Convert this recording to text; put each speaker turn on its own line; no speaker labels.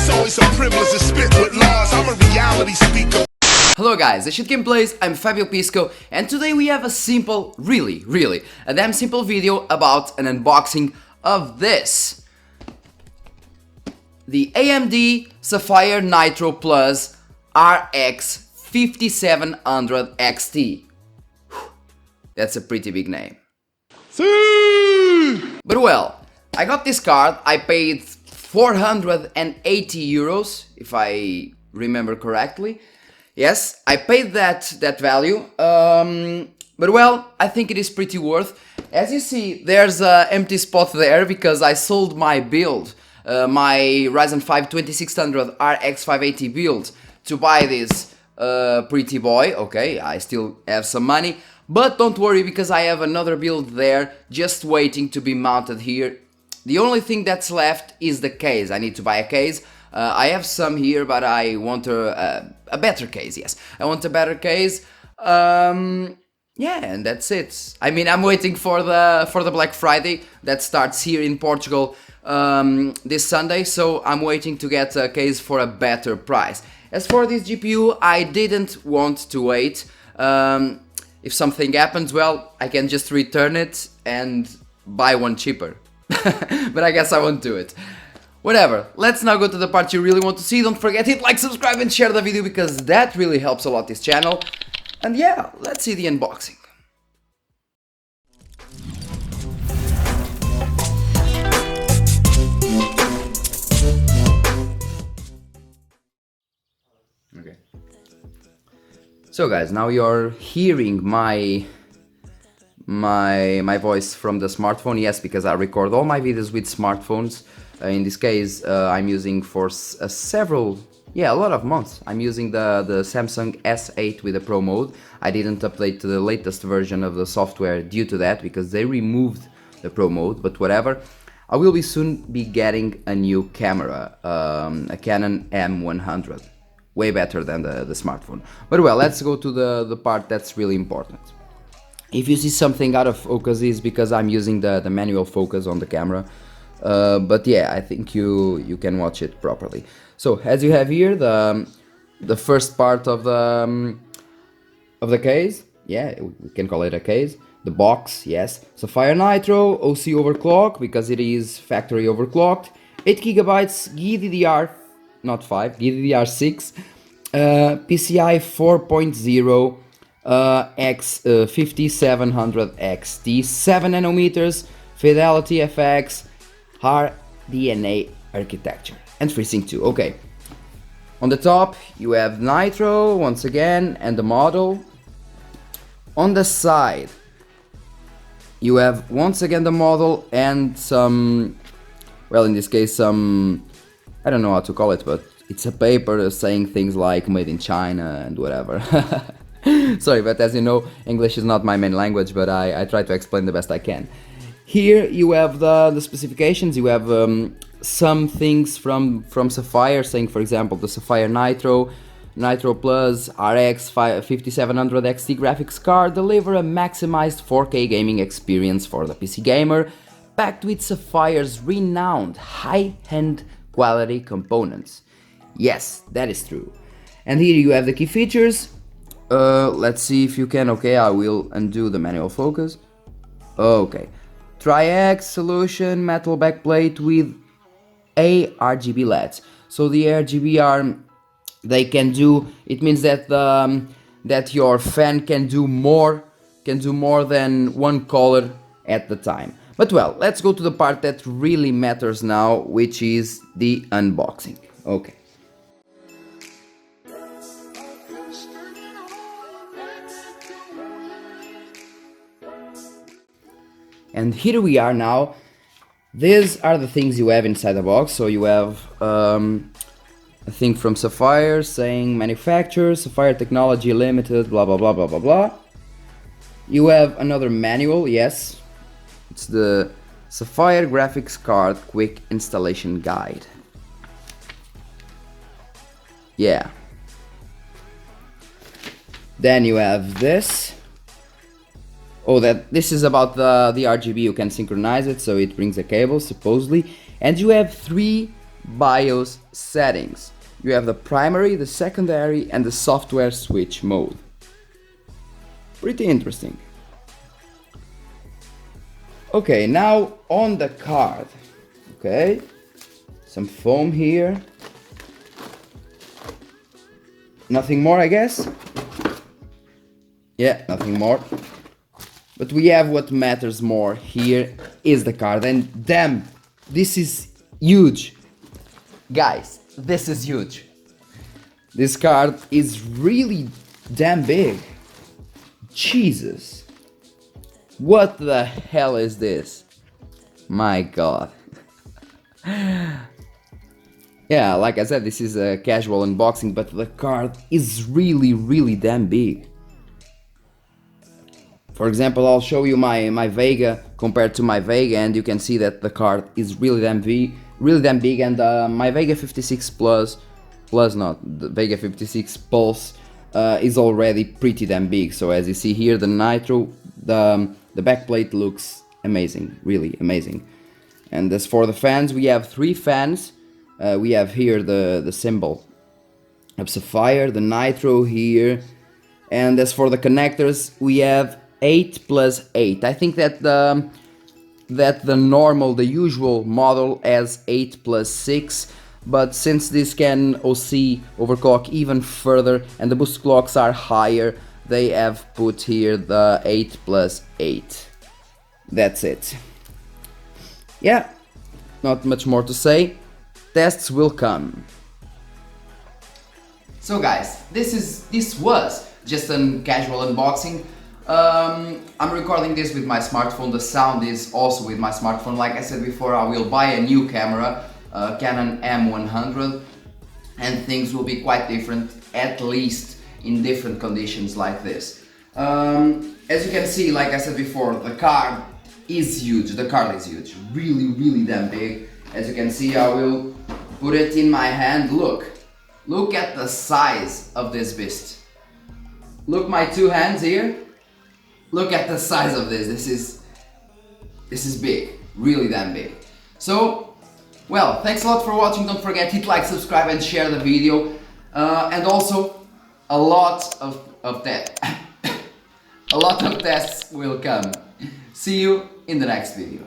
It's always a privilege to spit with laws. I'm a reality speaker.
Hello guys, this is Gameplays, I'm Fabio Pisco, and today we have a simple, really, a damn simple video about an unboxing of this. The AMD Sapphire Nitro Plus RX 5700 XT. That's a pretty big name. But well, I got this card, I paid 480 euros, if I remember correctly. Yes, I paid that value, but well, I think it is pretty worth. As you see, there's an empty spot there because I sold my build, my Ryzen 5 2600 RX 580 build, to buy this pretty boy. Okay, I still have some money, but don't worry because I have another build there just waiting to be mounted here. The only thing that's left is the case. I need to buy a case. I have some here, but I want a better case, yes. I want a better case. Yeah, and that's it. I mean, I'm waiting for the Black Friday that starts here in Portugal this Sunday, so I'm waiting to get a case for a better price. As for this GPU, I didn't want to wait. If something happens, well, I can just return it and buy one cheaper. But I guess I won't do it. Whatever, let's now go to the part you really want to see. Don't forget, hit like, subscribe and share the video because that really helps a lot this channel. And yeah, let's see the unboxing. Okay. So guys, now you're hearing my voice from the smartphone. Yes, because I record all my videos with smartphones. In this case, I'm using for a lot of months. I'm using the Samsung S8 with a Pro mode. I didn't update to the latest version of the software due to that because they removed the Pro mode, but whatever. I will soon be getting a new camera, a Canon M100. Way better than the smartphone. But well, let's go to the part that's really important. If you see something out of focus, is because I'm using the manual focus on the camera. But yeah, I think you can watch it properly. So as you have here, the first part of the case, yeah, we can call it a case. The box, yes, Sapphire Nitro, OC overclock because it is factory overclocked. 8 gigabytes GDDR, not 5, GDDR6, PCI 4.0. X 5700 XT, 7 nanometers, Fidelity FX, RDNA architecture, and FreeSync 2. Okay, on the top you have Nitro once again and the model. On the side you have once again the model and some, well, in this case some, I don't know how to call it, but it's a paper saying things like made in China and whatever. Sorry, but as you know, English is not my main language, but I try to explain the best I can. Here you have the specifications. You have some things from Sapphire, saying, for example, the Sapphire Nitro Plus RX 5700 XT graphics card deliver a maximized 4K gaming experience for the PC gamer, packed with Sapphire's renowned high-end quality components. Yes, that is true. And here you have the key features. Let's see if you can. Okay, I will undo the manual focus. Okay, Tri-X solution, metal backplate with RGB LEDs. So the RGB are, they can do, it means that that your fan can do more than one color at the time. But well, let's go to the part that really matters now, which is the unboxing. Okay. And here we are now. These are the things you have inside the box. So you have a thing from Sapphire saying manufacturer, Sapphire Technology Limited, blah blah blah blah blah blah. You have another manual, yes. It's the Sapphire Graphics Card Quick Installation Guide. Yeah. Then you have this. Oh, this is about the RGB. You can synchronize it, so it brings a cable supposedly. And you have three BIOS settings. You have the primary, the secondary, and the software switch mode. Pretty interesting. Okay, now on the card. Okay, some foam here. Nothing more, I guess. Yeah, nothing more. But we have what matters more here is the card, and damn, this is huge. Guys, this is huge. This card is really damn big. Jesus. What the hell is this? My god. Yeah, like I said, this is a casual unboxing, but the card is really damn big. For example, I'll show you my VEGA compared to my VEGA, and you can see that the card is really damn big, and my VEGA 56 Plus not, the VEGA 56 Pulse is already pretty damn big. So as you see here, the Nitro, the backplate looks amazing, really amazing. And as for the fans, we have 3 fans. We have here the symbol of Sapphire, the Nitro here, and as for the connectors, we have 8 plus 8. I think that the normal, the usual model has 8 plus 6, but since this can OC overclock even further and the boost clocks are higher, they have put here the 8 plus 8. That's it. Yeah, not much more to say. Tests will come. So guys, this was just a casual unboxing. I'm recording this with my smartphone. The sound is also with my smartphone. Like I said before, I will buy a new camera, Canon M100, and things will be quite different, at least in different conditions like this. As you can see, like I said before, the card is huge. The card is huge, really damn big. As you can see, I will put it in my hand. Look at the size of this beast. Look, my 2 hands here. Look at the size of this. This is big, really damn big. So, well, thanks a lot for watching. Don't forget, hit like, subscribe, and share the video. And also, a lot of tests will come. See you in the next video.